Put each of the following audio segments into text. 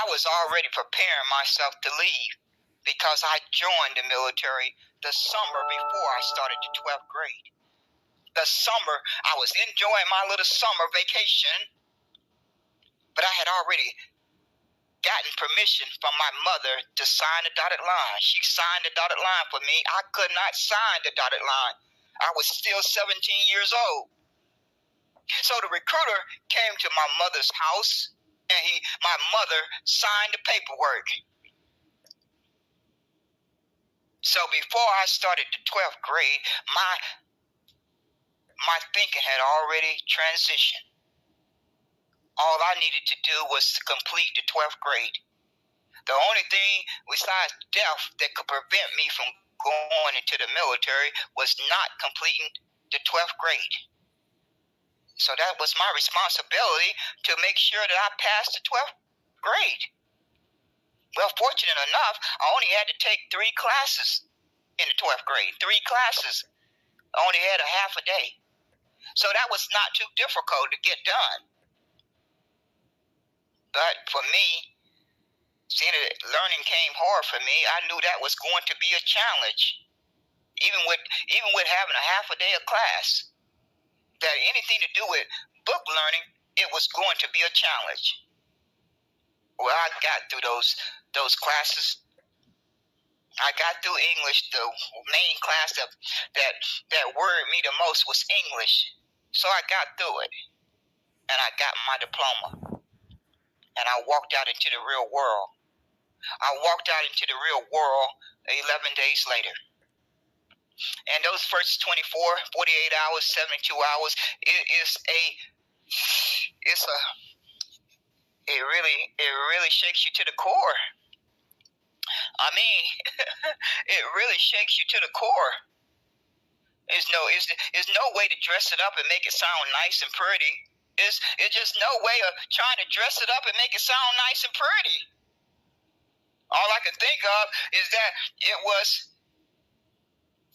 I was already preparing myself to leave because I joined the military the summer before I started the 12th grade. The summer, I was enjoying my little summer vacation, but I had already gotten permission from my mother to sign the dotted line. She signed the dotted line for me. I could not sign the dotted line. I was still 17 years old. So the recruiter came to my mother's house, and my mother signed the paperwork. So before I started the 12th grade, my thinking had already transitioned. All I needed to do was to complete the 12th grade. The only thing besides death that could prevent me from going into the military was not completing the 12th grade. So that was my responsibility to make sure that I passed the 12th grade. Well, fortunate enough, I only had to take 3 classes in the 12th grade. 3 classes. I only had a half a day. So that was not too difficult to get done. But for me, seeing that learning came hard for me, I knew that was going to be a challenge. Even with having a half a day of class, that anything to do with book learning, it was going to be a challenge. Well, I got through those classes. I got through English. The main class that worried me the most was English. So I got through it, and I got my diploma, and I walked out into the real world. I walked out into the real world 11 days later. And those first 24, 48 hours, 72 hours, it really shakes you to the core. I mean, it really shakes you to the core. There's no way to dress it up and make it sound nice and pretty. It's just no way of trying to dress it up and make it sound nice and pretty. All I can think of is that it was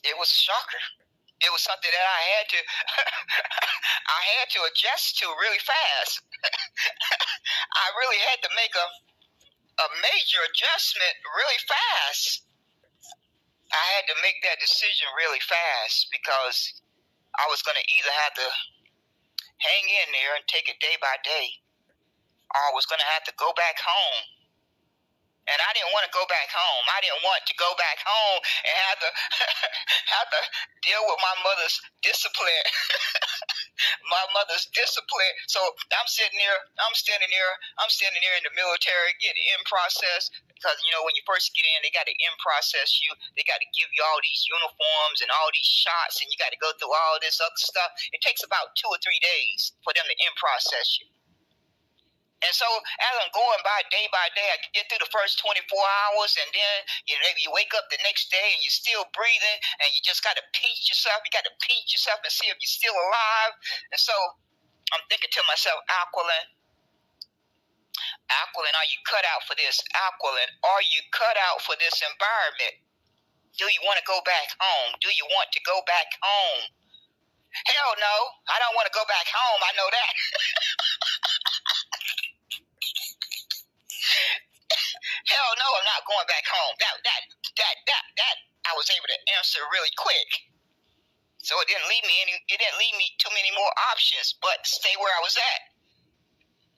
a shocker. It was something that I had to adjust to really fast. I really had to make a major adjustment really fast. I had to make that decision really fast because I was going to either have to hang in there and take it day by day, or I was going to have to go back home. And I didn't want to go back home. I didn't want to go back home and have to deal with my mother's discipline. My mother's discipline. So I'm standing there in the military, getting in process. Because, when you first get in, they got to in process you. They got to give you all these uniforms and all these shots, and you got to go through all this other stuff. It takes about 2 or 3 days for them to in process you. And so as I'm going by day, I get through the first 24 hours, and then you wake up the next day and you're still breathing, and you just got to pinch yourself. You got to pinch yourself and see if you're still alive. And so I'm thinking to myself, Aquilin, are you cut out for this? Aquilin, are you cut out for this environment? Do you want to go back home? Do you want to go back home? Hell no, I don't want to go back home. I know that. Hell no, I'm not going back home. That I was able to answer really quick. So it didn't leave me too many more options but stay where I was at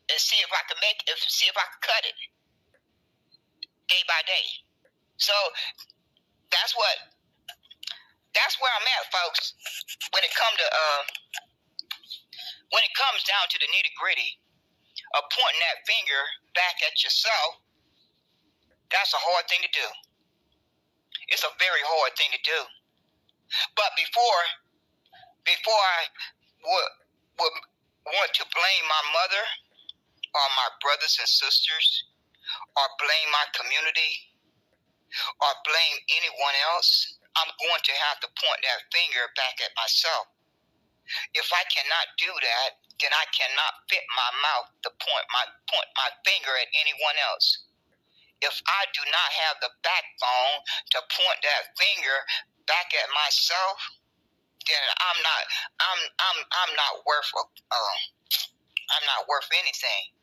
and see if I could cut it day by day. So that's where I'm at, folks. When it comes down to the nitty-gritty of pointing that finger back at yourself, that's a hard thing to do. It's a very hard thing to do. But before I would want to blame my mother or my brothers and sisters or blame my community or blame anyone else, I'm going to have to point that finger back at myself. If I cannot do that, then I cannot fit my mouth to point my finger at anyone else. If I do not have the backbone to point that finger back at myself, then I'm not worth anything.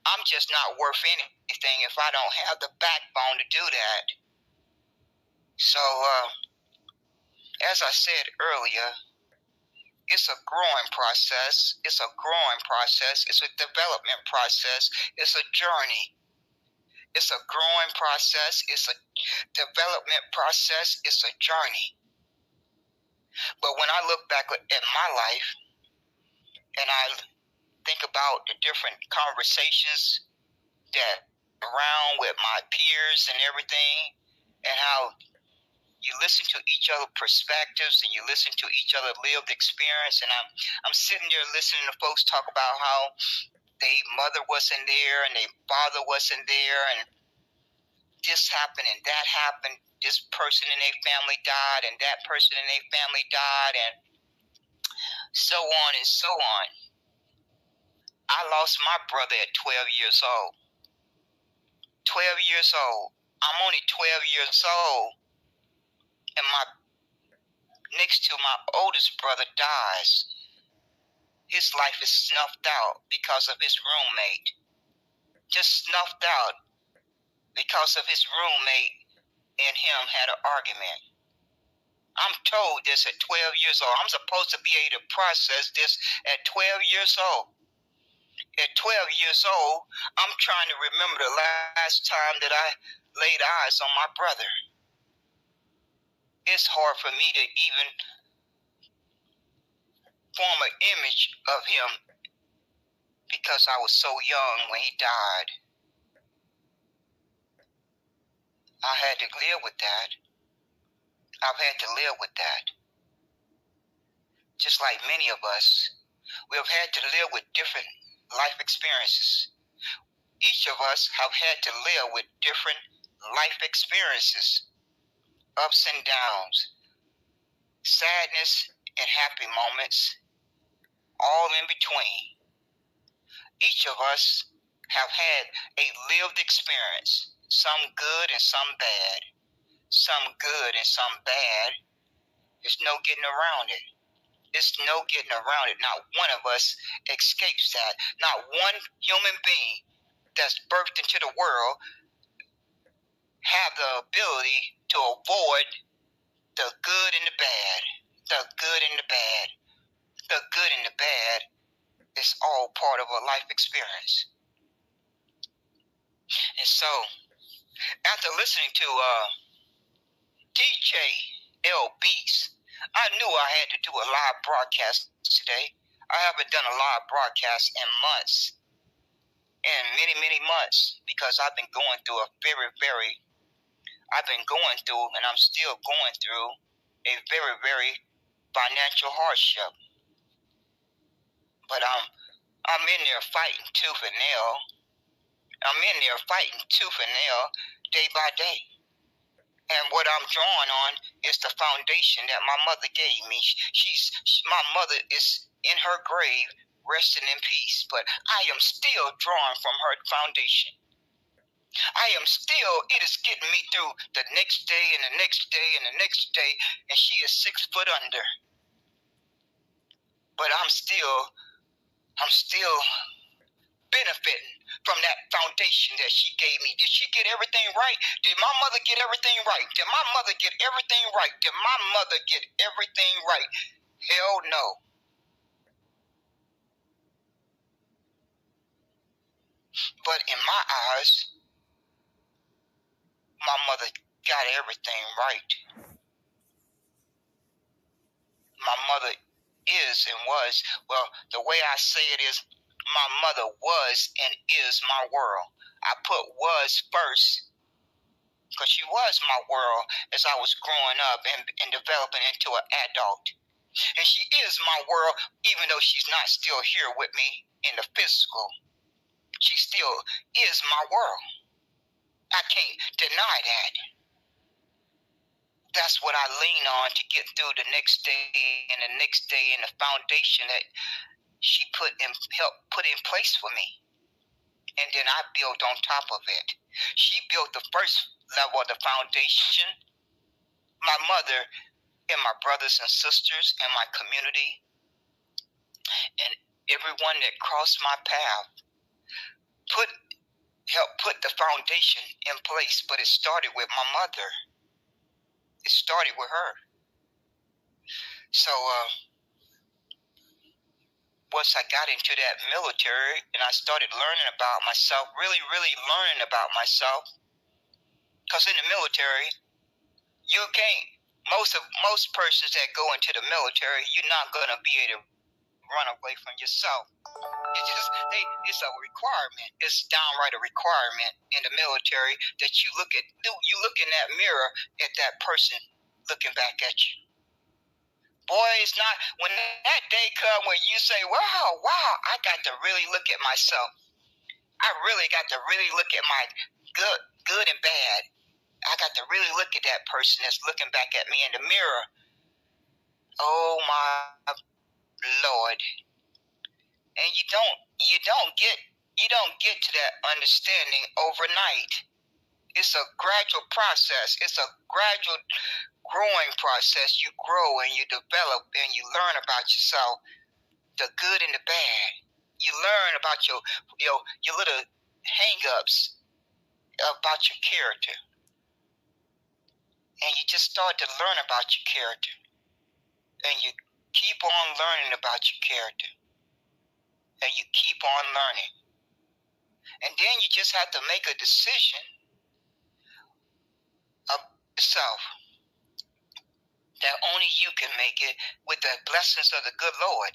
I'm just not worth anything. anything if I don't have the backbone to do that. So, as I said earlier, it's a growing process. It's a growing process. It's a development process. It's a journey. It's a growing process. It's a development process. It's a journey. But when I look back at my life and I think about the different conversations that around with my peers and everything, and how you listen to each other's perspectives and you listen to each other's lived experience, and I'm sitting there listening to folks talk about how their mother wasn't there and their father wasn't there, and this happened and that happened. This person in their family died and that person in their family died, and so on and so on. I lost my brother at 12 years old. 12 years old. I'm only 12 years old, and next to my oldest brother dies. His life is snuffed out because of his roommate. Just snuffed out because of his roommate and him had an argument. I'm told this at 12 years old. I'm supposed to be able to process this at 12 years old. At 12 years old, I'm trying to remember the last time that I laid eyes on my brother. It's hard for me to even form an image of him because I was so young when he died. I had to live with that. I've had to live with that. Just like many of us, we have had to live with different life experiences. Each of us have had to live with different life experiences, ups and downs, sadness and happy moments, all in between. Each of us have had a lived experience, some good and some bad. Some good and some bad. There's no getting around it. There's no getting around it. Not one of us escapes that. Not one human being that's birthed into the world have the ability to avoid the good and the bad. The good and the bad. The good and the bad is all part of a life experience. And so, after listening to DJ L. Beast, I knew I had to do a live broadcast today. I haven't done a live broadcast in months, and many months, because I've been going through and I'm still going through a very financial hardship. But I'm in there fighting tooth and nail. I'm in there fighting tooth and nail day by day. And what I'm drawing on is the foundation that my mother gave me. My mother is in her grave, resting in peace. But I am still drawing from her foundation. It is getting me through the next day and the next day and the next day. And she is 6 foot under. But I'm still benefiting from that foundation that she gave me. Did she get everything right? Did my mother get everything right? Did my mother get everything right? Did my mother get everything right? Hell no. But in my eyes, my mother got everything right. My mother is and was, well, the way I say it is, my mother was and is my world. I put was first because she was my world as I was growing up and developing into an adult. And she is my world even though she's not still here with me in the physical. She still is my world. I can't deny that. That's what I lean on to get through the next day and the next day, and the foundation that she helped put in place for me. And then I built on top of it. She built the first level of the foundation. My mother and my brothers and sisters and my community and everyone that crossed my path put helped put the foundation in place, but it started with my mother. It started with her. So once I got into that military and I started learning about myself, really learning about myself, because in the military, you can't, most persons that go into the military, you're not going to be able to run away from yourself. It's a requirement. It's downright a requirement in the military that you look in that mirror at that person looking back at you. Boy, it's not, when that day comes when you say, wow, I got to really look at myself. I really got to really look at my good and bad. I got to really look at that person that's looking back at me in the mirror. Oh my Lord. And you don't get to that understanding overnight. It's a gradual process. It's a gradual growing process. You grow and you develop and you learn about yourself, the good and the bad. You learn about your little hang-ups about your character. And you just start to learn about your character. And you keep on learning about your character. And you keep on learning. And then you just have to make a decision of yourself that only you can make it with the blessings of the good Lord.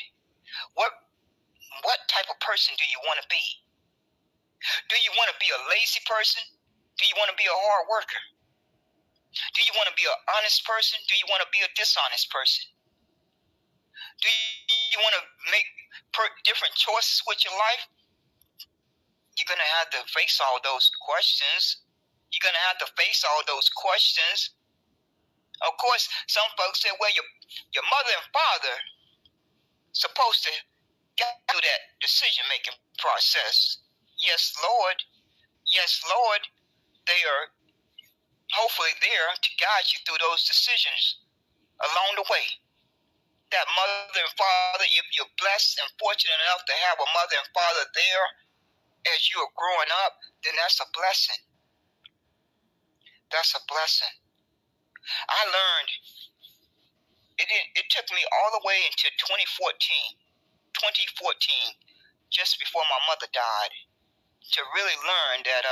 What type of person do you want to be? Do you want to be a lazy person? Do you want to be a hard worker? Do you want to be an honest person? Do you want to be a dishonest person? Do you want to make different choices with your life? You're going to have to face all those questions. You're going to have to face all those questions. Of course, some folks say, well, your mother and father supposed to get through that decision-making process. Yes, Lord. Yes, Lord. They are hopefully there to guide you through those decisions along the way. That mother and father, if you're blessed and fortunate enough to have a mother and father there as you are growing up, then that's a blessing. That's a blessing. I learned, it took me all the way into 2014, just before my mother died, to really learn that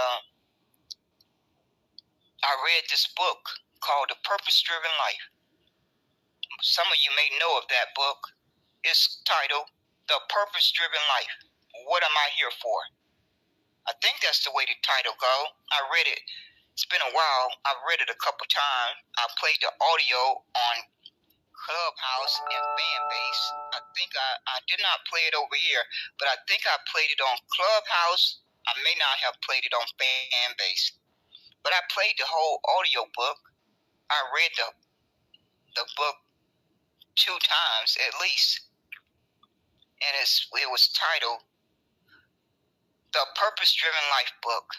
I read this book called The Purpose-Driven Life. Some of you may know of that book. It's titled The Purpose-Driven Life. What am I here for? I think that's the way the title goes. I read it. It's been a while. I've read it a couple times. I played the audio on Clubhouse and Fanbase. I think I did not play it over here, but I think I played it on Clubhouse. I may not have played it on Fanbase, but I played the whole audio book. I read the book 2 times at least, and it was titled The Purpose-Driven Life Book.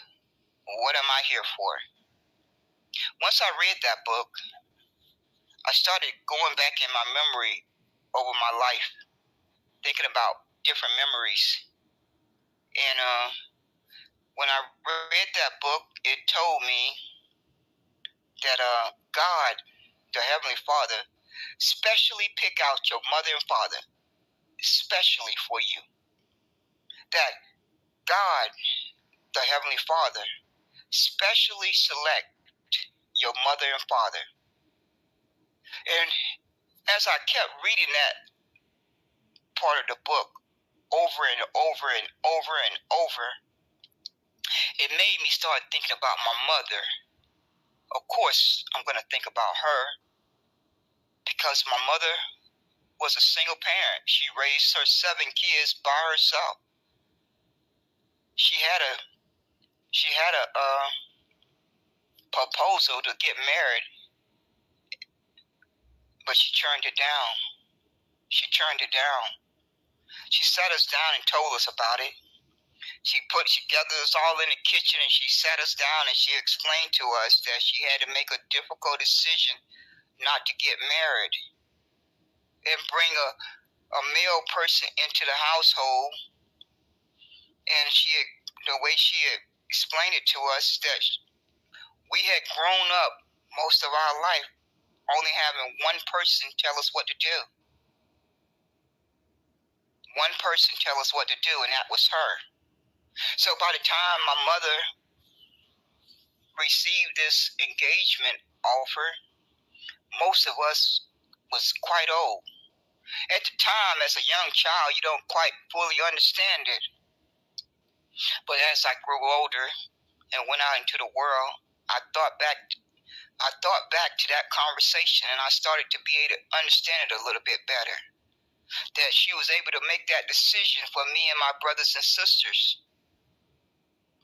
What am I here for? Once I read that book, I started going back in my memory over my life, thinking about different memories. And when I read that book, it told me that God, the Heavenly Father, specially pick out your mother and father, especially for you. That God, the Heavenly Father, specially select your mother and father. And as I kept reading that part of the book over and over and over and over, it made me start thinking about my mother. Of course, I'm going to think about her because my mother was a single parent. She raised her 7 kids by herself. She had a proposal to get married, but she turned it down. She sat us down and told us about it. She gathered us all in the kitchen and she sat us down and she explained to us that she had to make a difficult decision not to get married and bring a male person into the household. And the way she had explained it to us that we had grown up most of our life only having one person tell us what to do. One person tell us what to do, and that was her. So by the time my mother received this engagement offer, most of us was quite old. At the time, as a young child, you don't quite fully understand it. But as I grew older and went out into the world, I thought back to that conversation, and I started to be able to understand it a little bit better. That she was able to make that decision for me and my brothers and sisters.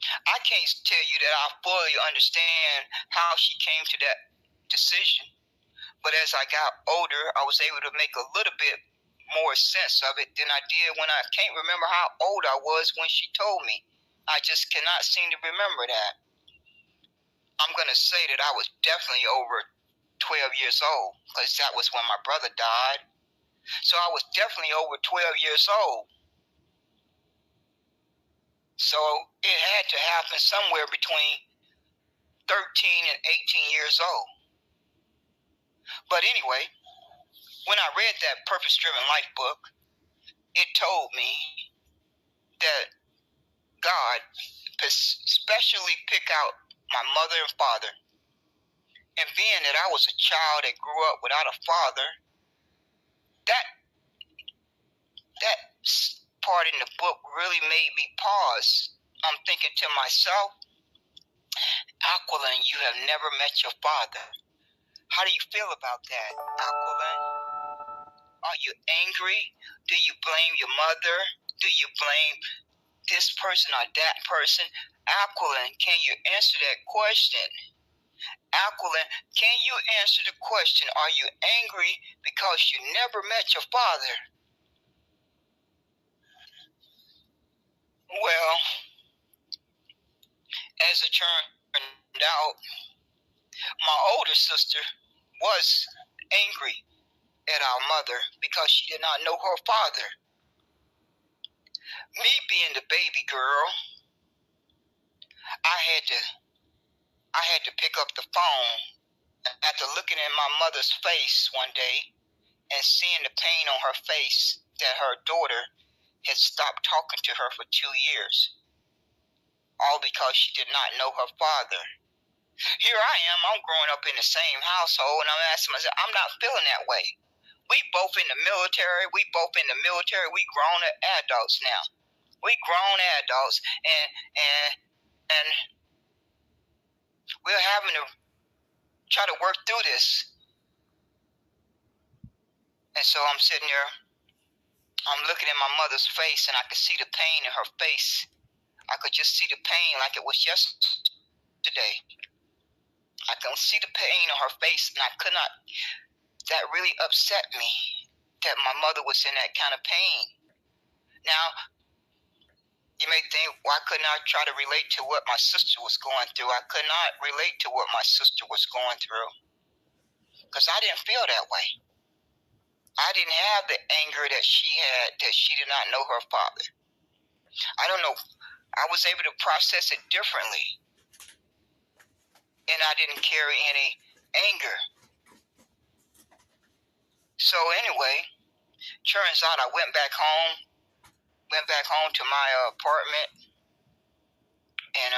I can't tell you that I fully understand how she came to that decision, but as I got older, I was able to make a little bit more sense of it than I did when I can't remember how old I was when she told me. I just cannot seem to remember that. I'm going to say that I was definitely over 12 years old, because that was when my brother died. So I was definitely over 12 years old. So it had to happen somewhere between 13 and 18 years old. But anyway, when I read that Purpose-Driven Life book, it told me that God especially picked out my mother and father. And being that I was a child that grew up without a father, that part in the book really made me pause. I'm thinking to myself, Aquilin, you have never met your father. How do you feel about that, Aquilin? Are you angry? Do you blame your mother? Do you blame this person or that person? Aquilin, can you answer that question? Aquilin, can you answer the question, are you angry because you never met your father? Well, as it turned out, my older sister was angry at our mother because she did not know her father. Me being the baby girl, I had to pick up the phone after looking at my mother's face one day and seeing the pain on her face that her daughter had stopped talking to her for 2 years, all because she did not know her father. Here I am, I'm growing up in the same household, and I'm asking myself, I'm not feeling that way. We both in the military, we grown adults now. We grown adults, and we're having to try to work through this. And so I'm sitting there, I'm looking at my mother's face, and I could see the pain in her face. I could just see the pain like it was yesterday. I could see the pain on her face, and I could not. That really upset me, that my mother was in that kind of pain. Now, you may think, why couldn't I try to relate to what my sister was going through? I could not relate to what my sister was going through, because I didn't feel that way. I didn't have the anger that she had, that she did not know her father. I don't know. I was able to process it differently, and I didn't carry any anger. So anyway, turns out I went back home to my apartment, and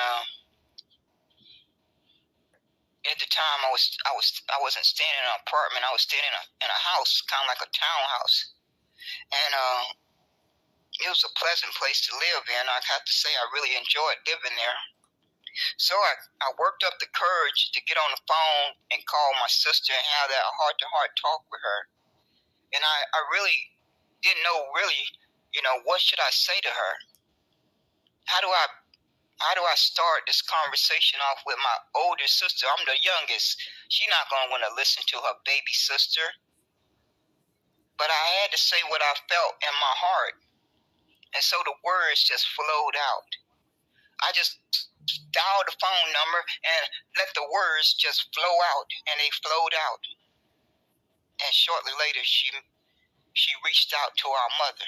at the time I wasn't staying in an apartment. I was staying in a house, kind of like a townhouse, and it was a pleasant place to live in. I have to say I really enjoyed living there. So I worked up the courage to get on the phone and call my sister and have that heart-to-heart talk with her. And I really didn't know what should I say to her? How do I start this conversation off with my older sister? I'm the youngest. She's not going to want to listen to her baby sister. But I had to say what I felt in my heart. And so the words just flowed out. I just dialed the phone number and let the words just flow out, and they flowed out. And shortly later, she reached out to our mother.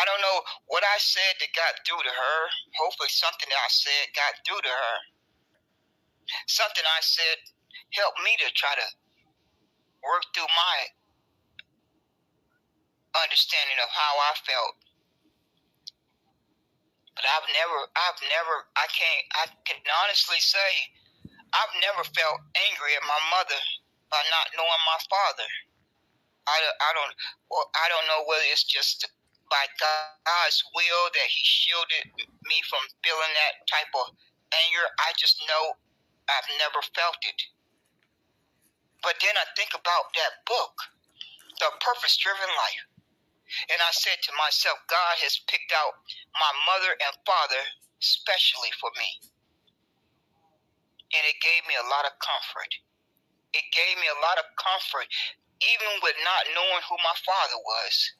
I don't know what I said that got through to her. Hopefully something that I said got through to her. Something I said helped me to try to work through my understanding of how I felt. But I can honestly say, I've never felt angry at my mother by not knowing my father. I don't know whether it's just by God's will that He shielded me from feeling that type of anger. I just know I've never felt it. But then I think about that book, The Purpose-Driven Life, and I said to myself, God has picked out my mother and father specially for me, and it gave me a lot of comfort. It gave me a lot of comfort, even with not knowing who my father was.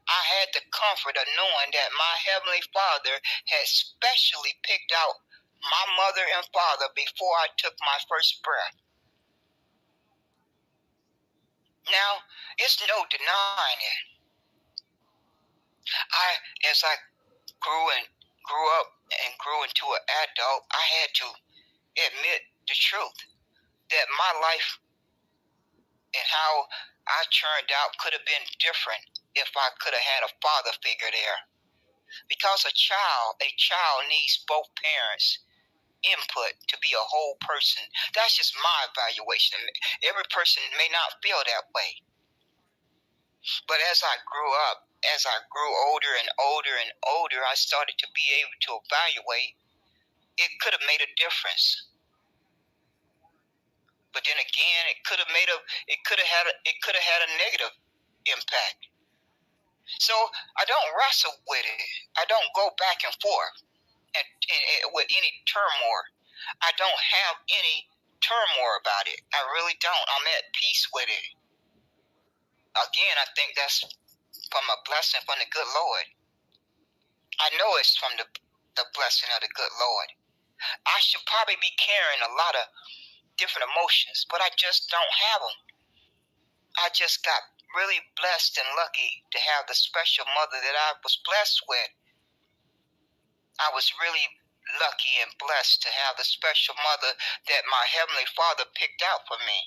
I had the comfort of knowing that my Heavenly Father had specially picked out my mother and father before I took my first breath. Now, it's no denying it. As I grew up and grew into an adult, I had to admit the truth that my life and how I turned out could have been different if I could have had a father figure there. Because a child needs both parents' input to be a whole person. That's just my evaluation. Every person may not feel that way. But as I grew up, as I grew older and older and older, I started to be able to evaluate it could have made a difference. But then again, it could have had a negative impact. So I don't wrestle with it. I don't go back and forth and with any turmoil. I don't have any turmoil about it. I really don't. I'm at peace with it. Again, I think that's from a blessing from the good Lord. I know it's from the blessing of the good Lord. I should probably be carrying a lot of different emotions, but I just don't have them. I just got really blessed and lucky to have the special mother that I was blessed with. I was really lucky and blessed to have the special mother that my Heavenly Father picked out for me.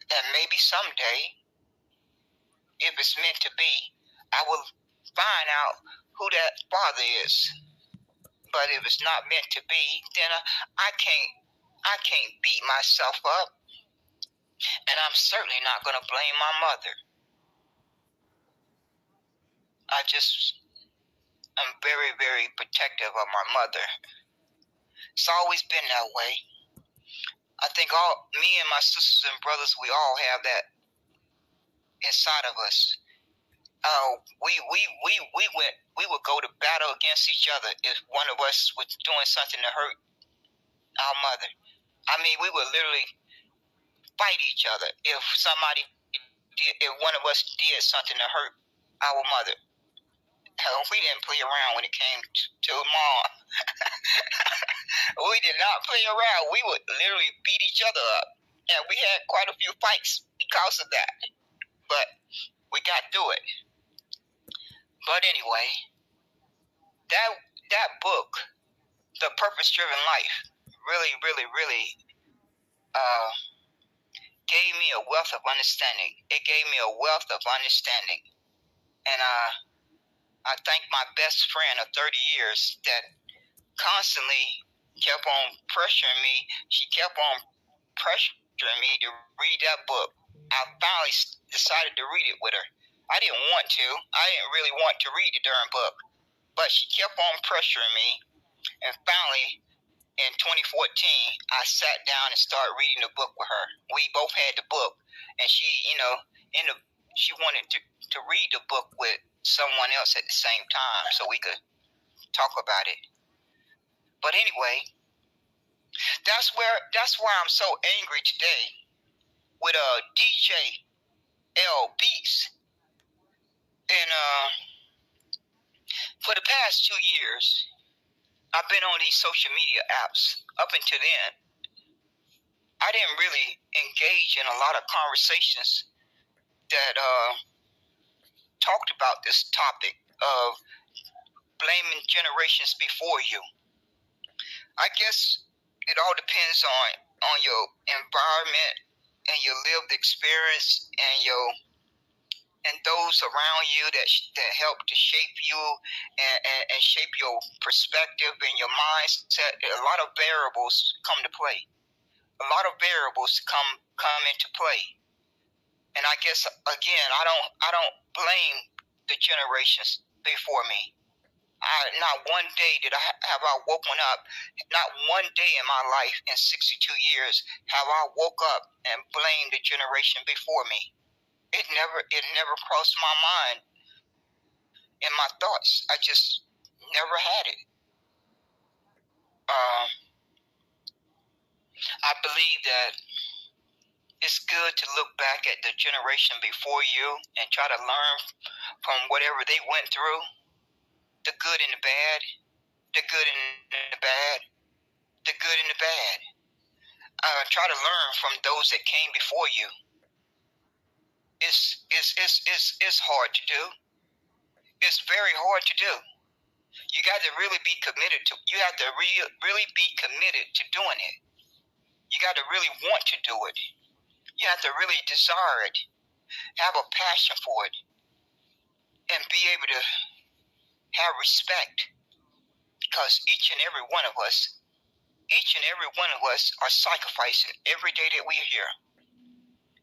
And maybe someday, if it's meant to be, I will find out who that father is. But if it's not meant to be, then I can't beat myself up. And I'm certainly not going to blame my mother. I'm very, very protective of my mother. It's always been that way. I think me and my sisters and brothers, we all have that inside of us. We would go to battle against each other if one of us was doing something to hurt our mother. I mean, we would literally fight each other if one of us did something to hurt our mother. We didn't play around when it came to mom. We did not play around. We would literally beat each other up. And we had quite a few fights because of that. But we got through it. But anyway, that book, The Purpose-Driven Life, really, really, really gave me a wealth of understanding. It gave me a wealth of understanding. And I thank my best friend of 30 years that constantly kept on pressuring me. She kept on pressuring me to read that book. I finally decided to read it with her. I didn't want to. I didn't really want to read the darn book. But she kept on pressuring me. And finally, in 2014, I sat down and started reading the book with her. We both had the book. And she, she wanted to read the book with someone else at the same time so we could talk about it. But anyway, that's why I'm so angry today with DJ L Beats. And for the past 2 years, I've been on these social media apps. Up until then, I didn't really engage in a lot of conversations that talked about this topic of blaming generations before you. I guess it all depends on your environment and your lived experience and those around you that help to shape you and shape your perspective and your mindset. A lot of variables come to play. A lot of variables come into play. And I guess again, I don't blame the generations before me. Not one day have I woken up. Not one day in my life in 62 years have I woke up and blamed the generation before me. It never crossed my mind in my thoughts. I just never had it. I believe that it's good to look back at the generation before you and try to learn from whatever they went through, the good and the bad, the good and the bad, the good and the bad. Try to learn from those that came before you. It's hard to do. It's very hard to do. You got to really be committed to. You have to really be committed to doing it. You got to really want to do it. You have to really desire it, have a passion for it, and be able to have respect. Because each and every one of us are sacrificing every day that we are here.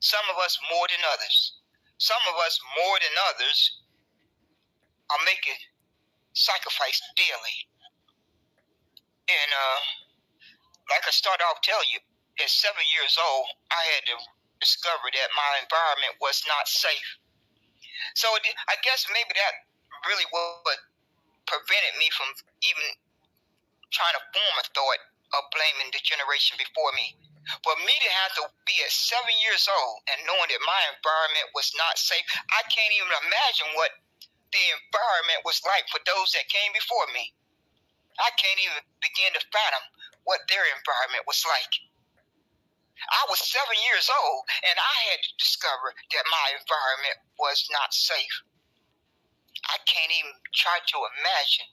Some of us more than others. Some of us more than others are making sacrifice daily. And like I started off telling you, at 7 years old, I had to discover that my environment was not safe. So I guess maybe that really what prevented me from even trying to form a thought of blaming the generation before me. For me to have to be at 7 years old and knowing that my environment was not safe, I can't even imagine what the environment was like for those that came before me. I can't even begin to fathom what their environment was like. I was 7 years old, and I had to discover that my environment was not safe. I can't even try to imagine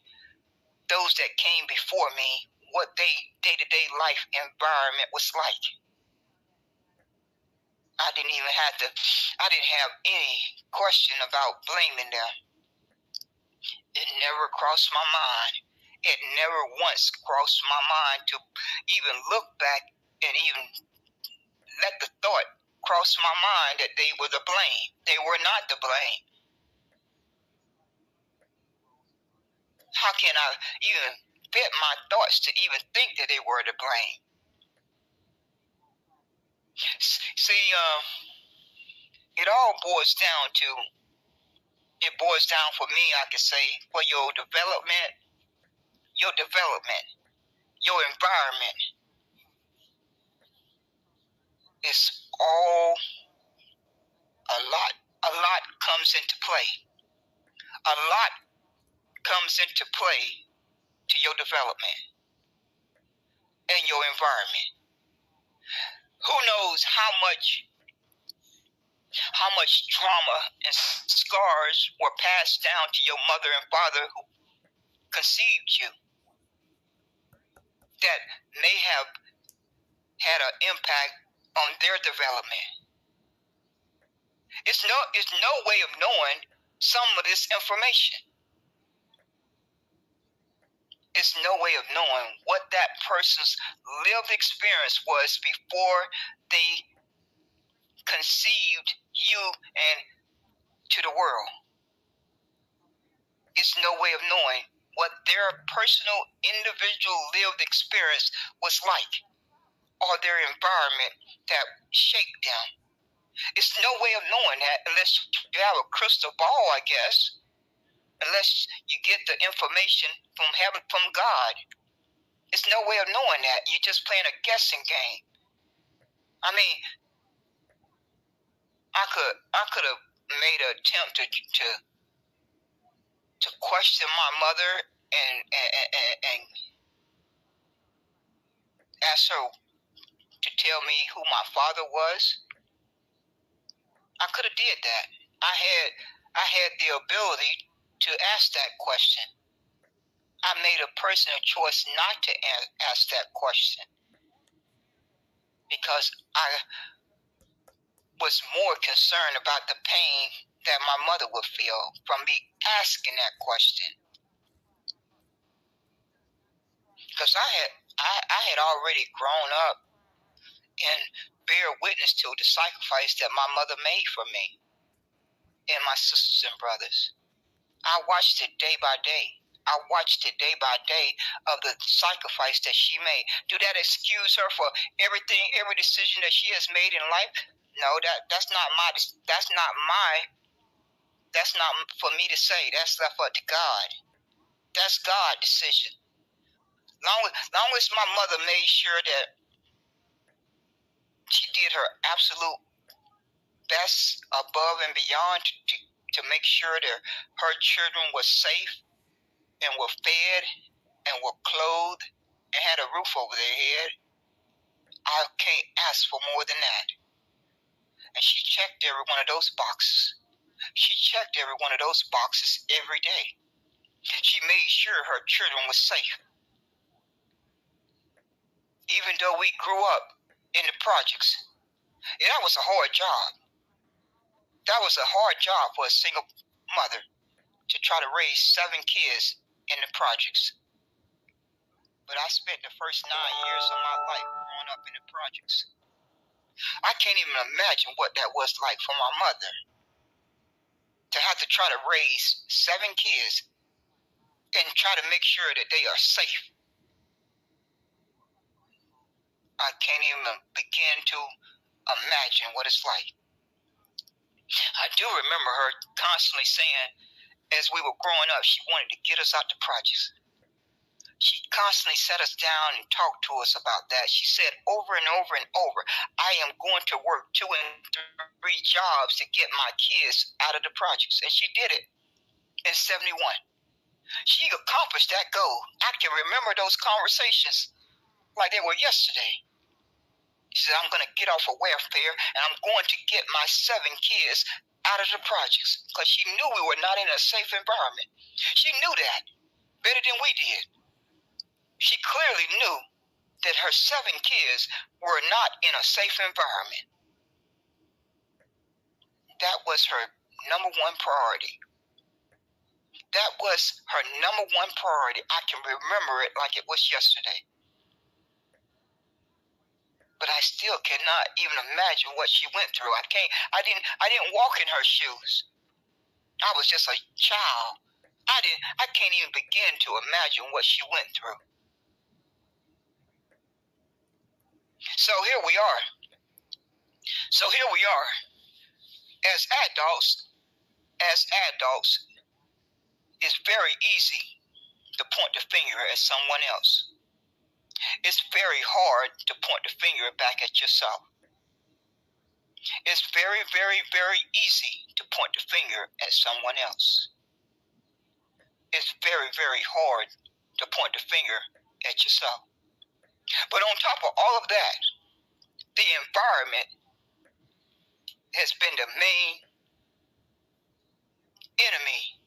those that came before me, what their day-to-day life environment was like. I didn't have any question about blaming them. It never crossed my mind. It never once crossed my mind to even look back and even let the thought cross my mind that they were the blame. They were not the blame. How can I even fit my thoughts to even think that they were to blame? See, it all boils down for me, I can say, for your development, your environment is all a lot comes into play. A lot comes into play to your development and your environment. Who knows how much trauma and scars were passed down to your mother and father who conceived you that may have had an impact on their development. It's no way of knowing some of this information. It's no way of knowing what that person's lived experience was before they conceived you and to the world. It's no way of knowing what their personal, individual lived experience was like, or their environment that shaped them. It's no way of knowing that unless you have a crystal ball, I guess. Unless you get the information from heaven, from God. It's no way of knowing that. You're just playing a guessing game. I mean, I could have made an attempt to question my mother and ask her to tell me who my father was. I could have did that. I had the ability to ask that question. I made a personal choice not to ask that question because I was more concerned about the pain that my mother would feel from me asking that question. Because I had already grown up and bear witness to the sacrifice that my mother made for me and my sisters and brothers. I watched it day by day. I watched it day by day of the sacrifice that she made. Do that excuse her for everything, every decision that she has made in life? No, that's not for me to say. That's left up to God. That's God's decision. Long as my mother made sure that she did her absolute best above and beyond to make sure that her children were safe and were fed and were clothed and had a roof over their head, I can't ask for more than that. And she checked every one of those boxes. She checked every one of those boxes every day. She made sure her children were safe. Even though we grew up in the projects, and that was a hard job. That was a hard job for a single mother to try to raise 7 kids in the projects. But I spent the first 9 years of my life growing up in the projects. I can't even imagine what that was like for my mother to have to try to raise 7 kids and try to make sure that they are safe. I can't even begin to imagine what it's like. I do remember her constantly saying, as we were growing up, she wanted to get us out the projects. She constantly sat us down and talked to us about that. She said over and over and over, I am going to work 2 and 3 jobs to get my kids out of the projects. And she did it in 71. She accomplished that goal. I can remember those conversations like they were yesterday. She said, I'm going to get off of welfare and I'm going to get my 7 kids out of the projects, because she knew we were not in a safe environment. She knew that better than we did. She clearly knew that her 7 kids were not in a safe environment. That was her number 1 priority. That was her number 1 priority. I can remember it like it was yesterday. But I still cannot even imagine what she went through. I didn't walk in her shoes. I was just a child. I can't even begin to imagine what she went through. So here we are. As adults, it's very easy to point the finger at someone else. It's very hard to point the finger back at yourself. It's very, very, very easy to point the finger at someone else. It's very, very hard to point the finger at yourself. But on top of all of that, the environment has been the main enemy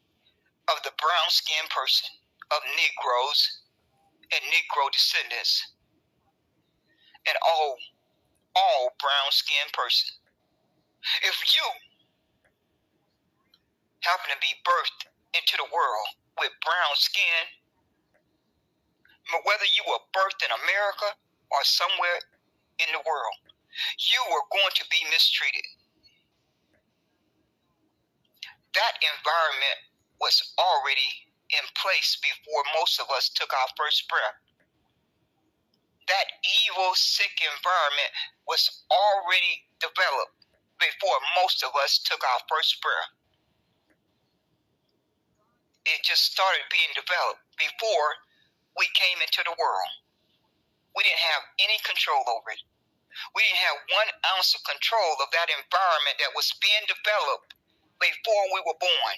of the brown-skinned person, of Negroes and Negro descendants, and all brown-skinned person. If you happen to be birthed into the world with brown skin, whether you were birthed in America or somewhere in the world, you were going to be mistreated. That environment was already in place before most of us took our first breath. That evil, sick environment was already developed before most of us took our first breath. It just started being developed before we came into the world. We didn't have any control over it. We didn't have 1 ounce of control of that environment that was being developed before we were born.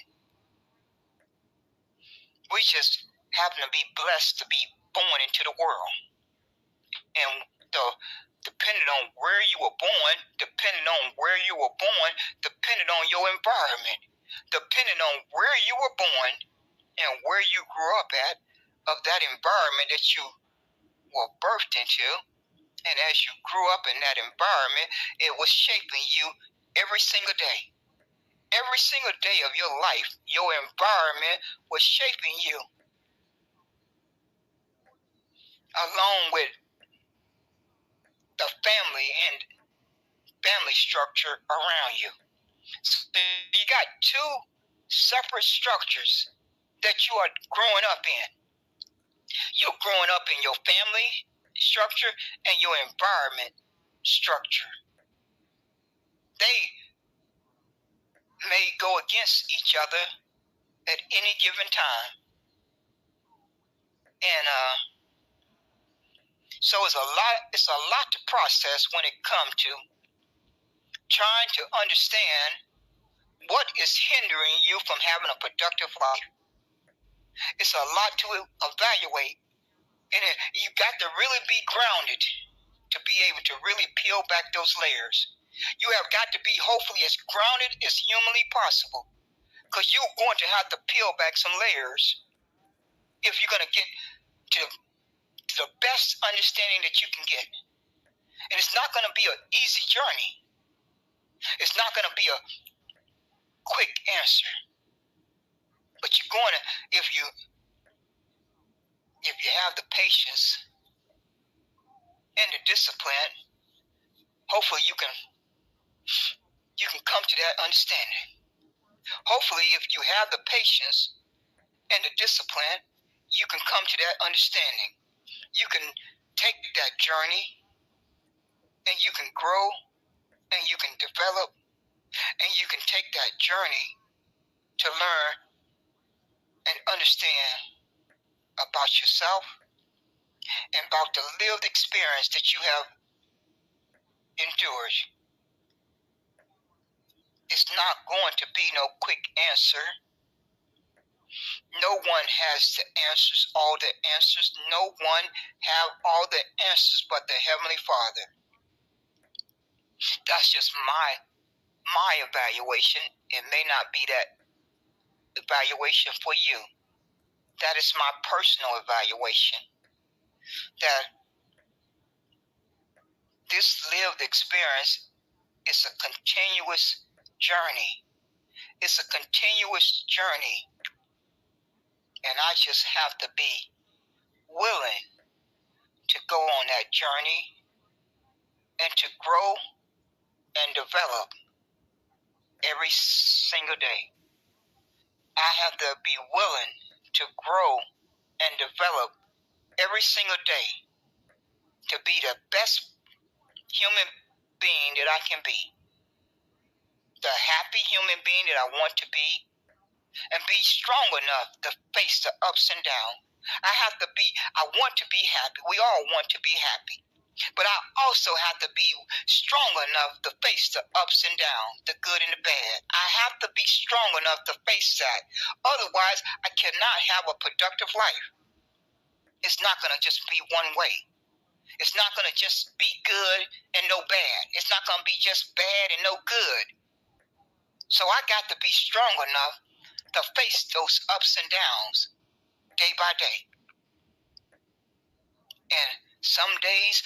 We just happened to be blessed to be born into the world. And depending on where you were born, depending on your environment, depending on where you were born and where you grew up at, of that environment that you were birthed into. And as you grew up in that environment, it was shaping you every single day. Every single day of your life, your environment was shaping you, along with the family and family structure around you. So you got two separate structures that you are growing up in. You're growing up in your family structure and your environment structure. They may go against each other at any given time. And so it's a lot to process when it comes to trying to understand what is hindering you from having a productive life. It's a lot to evaluate. And you got to really be grounded to be able to really peel back those layers. You have got to be hopefully as grounded as humanly possible, because you're going to have to peel back some layers if you're going to get to the best understanding that you can get. And it's not going to be an easy journey. It's not going to be a quick answer. But you're going to, if you have the patience and the discipline, hopefully you can come to that understanding. Hopefully, if you have the patience and the discipline, you can come to that understanding. You can take that journey and you can grow and you can develop and you can take that journey to learn and understand about yourself and about the lived experience that you have endured. It's not going to be no quick answer. No one has all the answers. No one have all the answers but the Heavenly Father. That's just my evaluation. It may not be that evaluation for you. That is my personal evaluation. That this lived experience is a continuous journey. It's a continuous journey. And I just have to be willing to go on that journey and to grow and develop every single day. I have to be willing to grow and develop every single day to be the best human being that I can be. The happy human being that I want to be, and be strong enough to face the ups and downs. I want to be happy. We all want to be happy. But I also have to be strong enough to face the ups and downs, the good and the bad. I have to be strong enough to face that. Otherwise, I cannot have a productive life. It's not going to just be one way. It's not going to just be good and no bad. It's not going to be just bad and no good. So I got to be strong enough to face those ups and downs day by day. And some days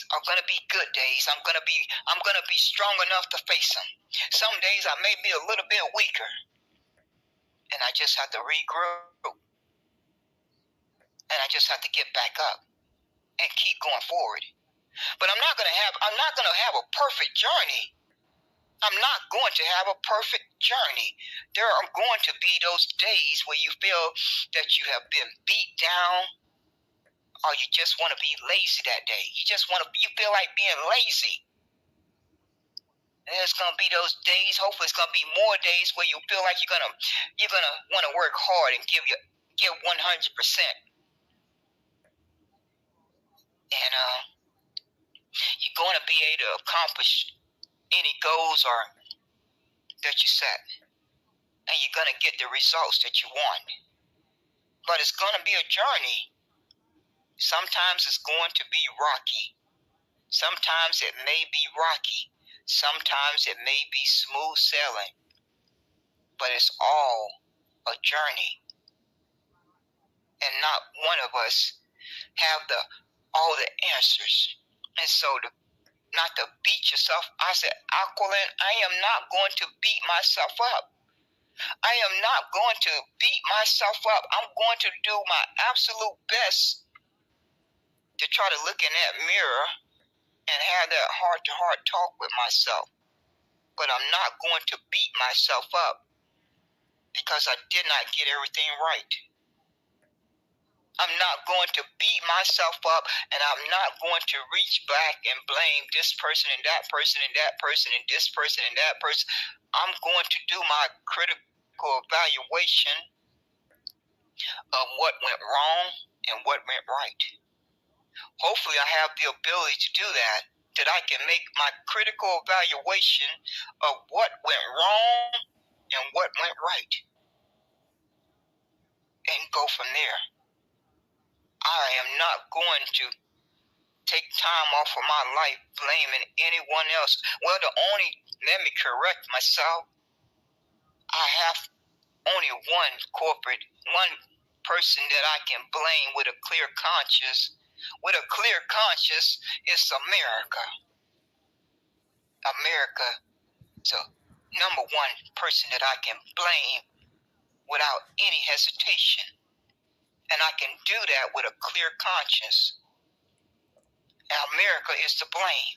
are going to be good days. I'm going to be strong enough to face them. Some days I may be a little bit weaker, and I just have to regroup. And I just have to get back up and keep going forward. But I'm not going to have a perfect journey. I'm not going to have a perfect journey. There are going to be those days where you feel that you have been beat down, or you just want to be lazy that day. You feel like being lazy. And there's going to be those days, hopefully it's going to be more days where you feel like you're going to want to work hard and give 100%. And you're going to be able to accomplish any goals that you set, and you're going to get the results that you want. But it's going to be a journey. Sometimes it's going to be rocky. Sometimes it may be rocky. Sometimes it may be smooth sailing. but it's all a journey. And not one of us have all the answers. And so not to beat yourself, I said, Aquilin, I am not going to beat myself up. I am not going to beat myself up. I'm going to do my absolute best to try to look in that mirror and have that heart-to-heart talk with myself. But I'm not going to beat myself up because I did not get everything right. I'm not going to beat myself up, and I'm not going to reach back and blame this person and that person and that person and this person and that person. I'm going to do my critical evaluation of what went wrong and what went right. Hopefully I have the ability to do that I can make my critical evaluation of what went wrong and what went right, and go from there. I am not going to take time off of my life blaming anyone else. Well, let me correct myself. I have only one person that I can blame with a clear conscience. With a clear conscience, it's America. America is the number one person that I can blame without any hesitation. And I can do that with a clear conscience. America is to blame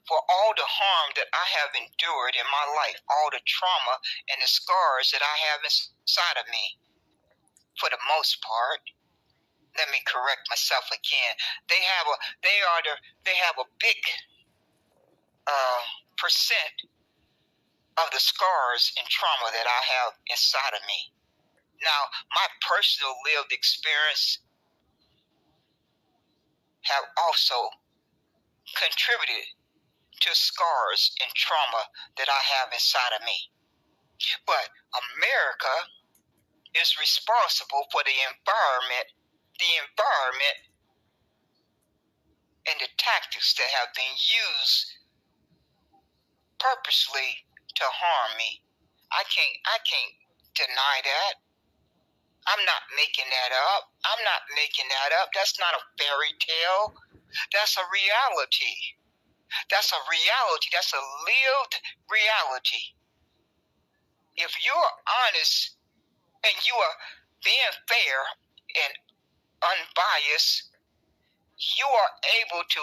for all the harm that I have endured in my life, all the trauma and the scars that I have inside of me. For the most part, let me correct myself again. They have a big percent of the scars and trauma that I have inside of me. Now, my personal lived experience have also contributed to scars and trauma that I have inside of me. But America is responsible for the environment and the tactics that have been used purposely to harm me. I can't deny that. I'm not making that up. That's not a fairy tale. That's a reality. That's a reality. That's a lived reality. If you're honest and you are being fair and unbiased, you are able to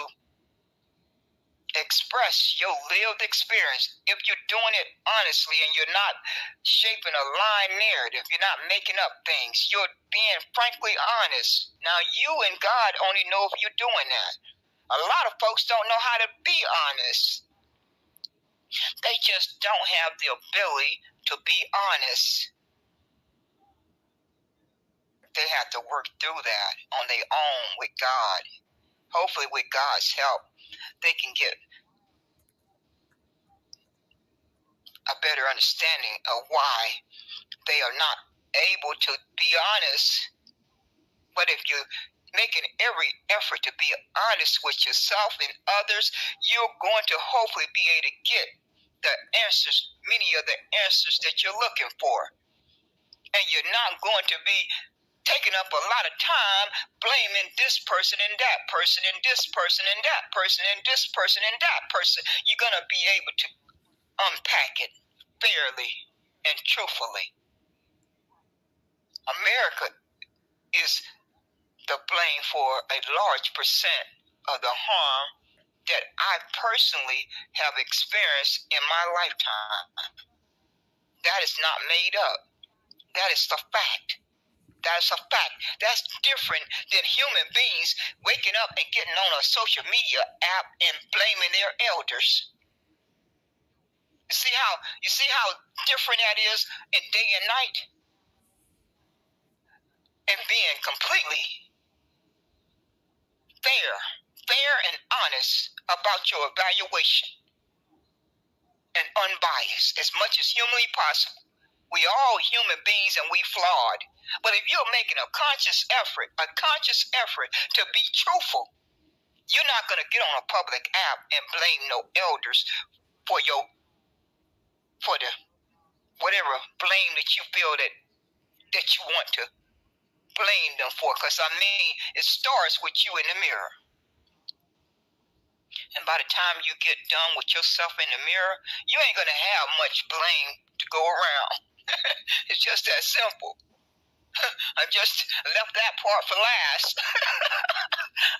express your lived experience. If you're doing it honestly and you're not shaping a lying narrative, you're not making up things, you're being frankly honest. Now, you and God only know if you're doing that. A lot of folks don't know how to be honest. They just don't have the ability to be honest. They have to work through that on their own with God. Hopefully with God's help, they can get a better understanding of why they are not able to be honest. But if you're making every effort to be honest with yourself and others, you're going to hopefully be able to get the answers, many of the answers that you're looking for. And you're not going to be taking up a lot of time blaming this person and that person and this person and that person and this person and that person. You're going to be able to unpack it fairly and truthfully. America is the blame for a large percent of the harm that I personally have experienced in my lifetime. That is not made up. That is the fact. That's a fact. That's different than human beings waking up and getting on a social media app and blaming their elders. You see how different that is in day and night? And being completely fair and honest about your evaluation and unbiased as much as humanly possible. We all human beings and we flawed. But if you're making a conscious effort to be truthful, you're not going to get on a public app and blame no elders for whatever blame that you feel that you want to blame them for. Because, I mean, it starts with you in the mirror. And by the time you get done with yourself in the mirror, you ain't going to have much blame to go around. It's just that simple. I just left that part for last.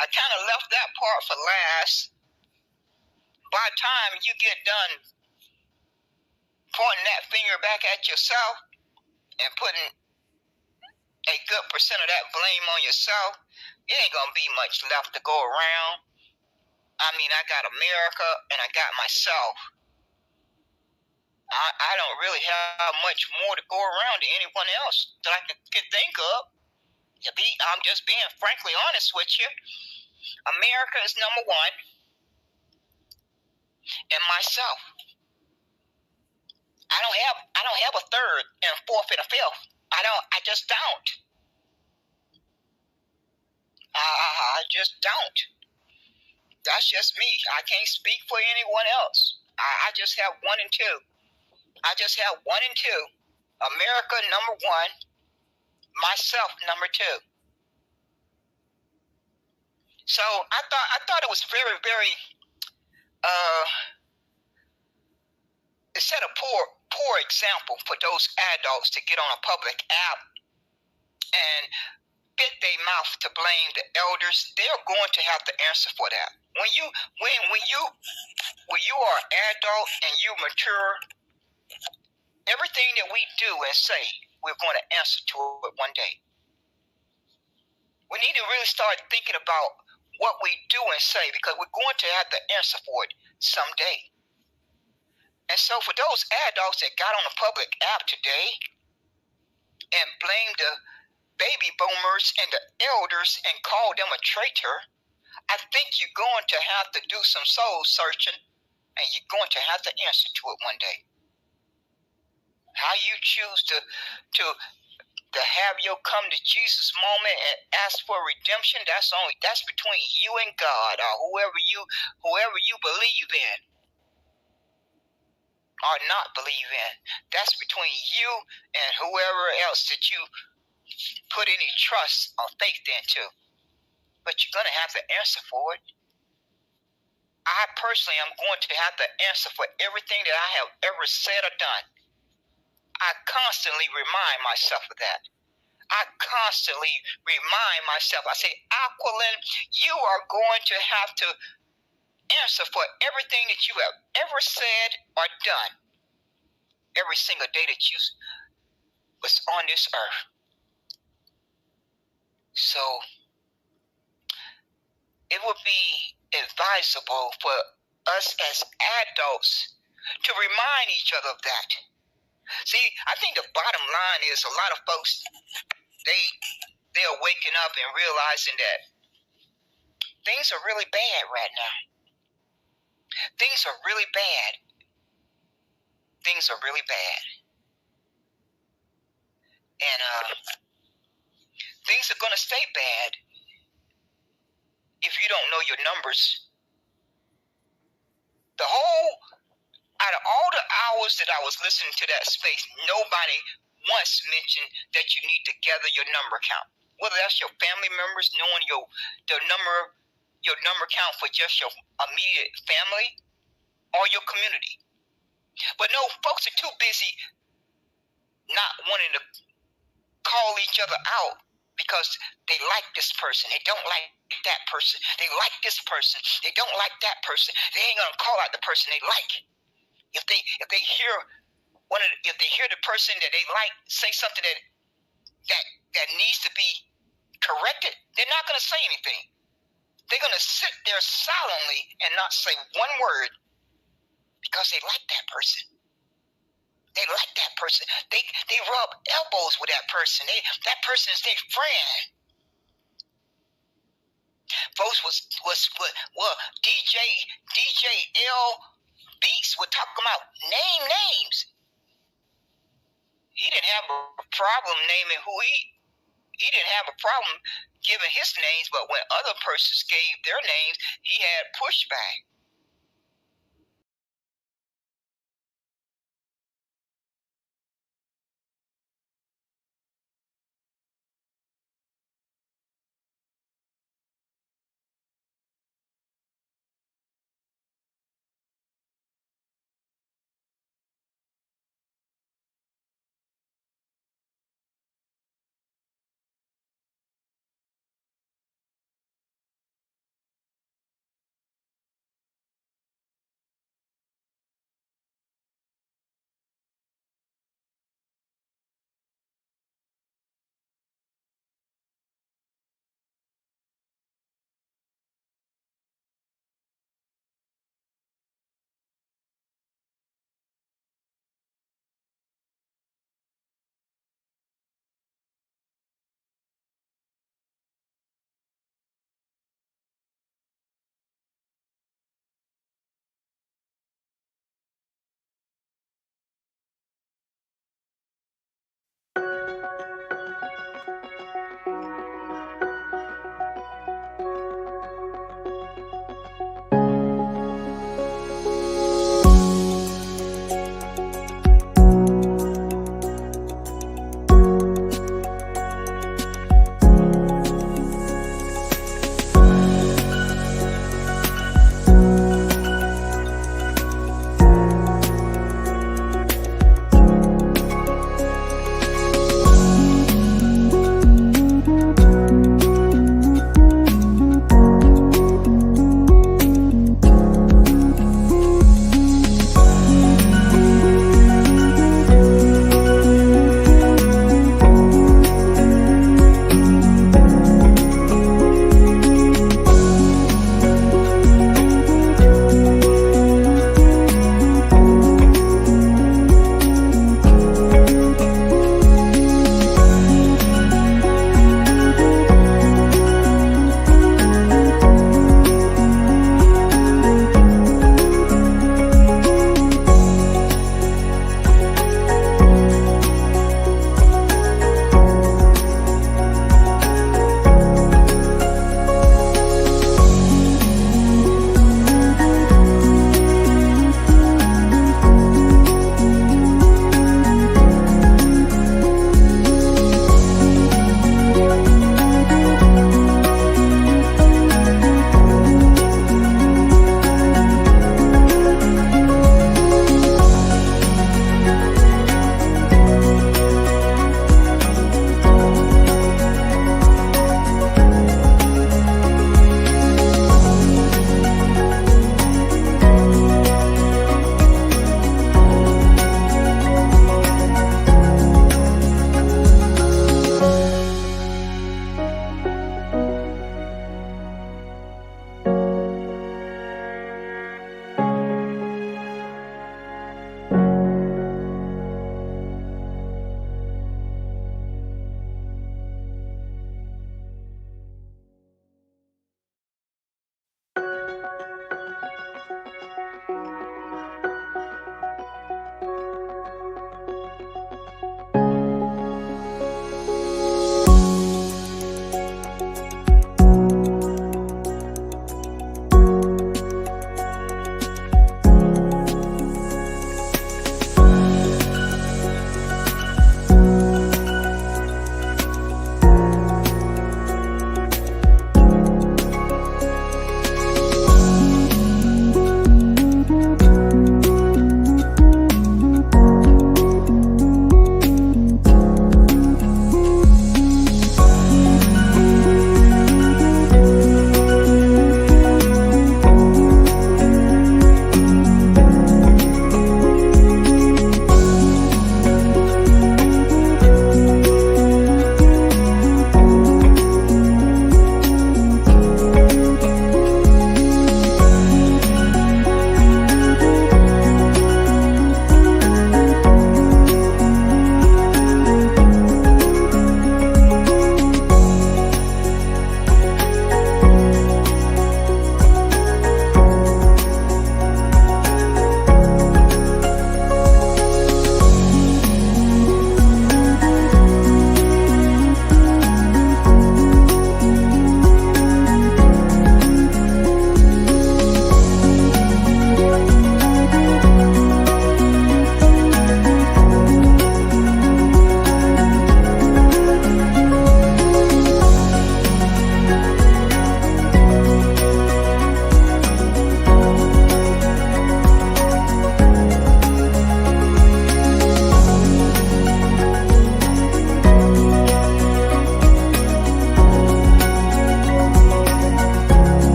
I kind of left that part for last. By the time you get done pointing that finger back at yourself and putting a good percent of that blame on yourself, it ain't going to be much left to go around. I mean, I got America and I got myself. I don't really have much more to go around to anyone else that I could think of. I'm just being frankly honest with you. America is number one, and myself. I don't have a third and a fourth and a fifth. I just don't. I just don't. That's just me. I can't speak for anyone else. I just have one and two. I just have one and two. America number one, myself number two. So I thought it was very, very it set a poor example for those adults to get on a public app and fit their mouth to blame the elders. They're going to have to answer for that. When you are an adult and you mature, everything that we do and say, we're going to answer to it one day. We need to really start thinking about what we do and say, because we're going to have to answer for it someday. And so for those adults that got on the public app today and blamed the baby boomers and the elders and called them a traitor, I think you're going to have to do some soul searching, and you're going to have to answer to it one day. How you choose to have your come to Jesus moment and ask for redemption, that's between you and God, or whoever you believe in or not believe in. That's between you and whoever else that you put any trust or faith into. But you're going to have to answer for it. I personally am going to have to answer for everything that I have ever said or done. I constantly remind myself of that. I constantly remind myself. I say, Aquilin, you are going to have to answer for everything that you have ever said or done every single day that you was on this earth. So it would be advisable for us as adults to remind each other of that. See, I think the bottom line is a lot of folks, they are waking up and realizing that things are really bad right now. Things are really bad. Things are really bad. And things are going to stay bad if you don't know your numbers. Out of all the hours that I was listening to that space, nobody once mentioned that you need to gather your number count. Whether that's your family members, knowing your number count for just your immediate family or your community. But no, folks are too busy not wanting to call each other out because they like this person. They don't like that person. They like this person. They don't like that person. They ain't gonna call out the person they like. If they hear the person that they like say something that needs to be corrected, they're not gonna say anything. They're gonna sit there silently and not say one word because they like that person. They like that person. They rub elbows with that person. That person is their friend. Folks was DJ L Beats were talking about name names. He didn't have a problem naming who he didn't have a problem giving his names, but when other persons gave their names, he had pushback.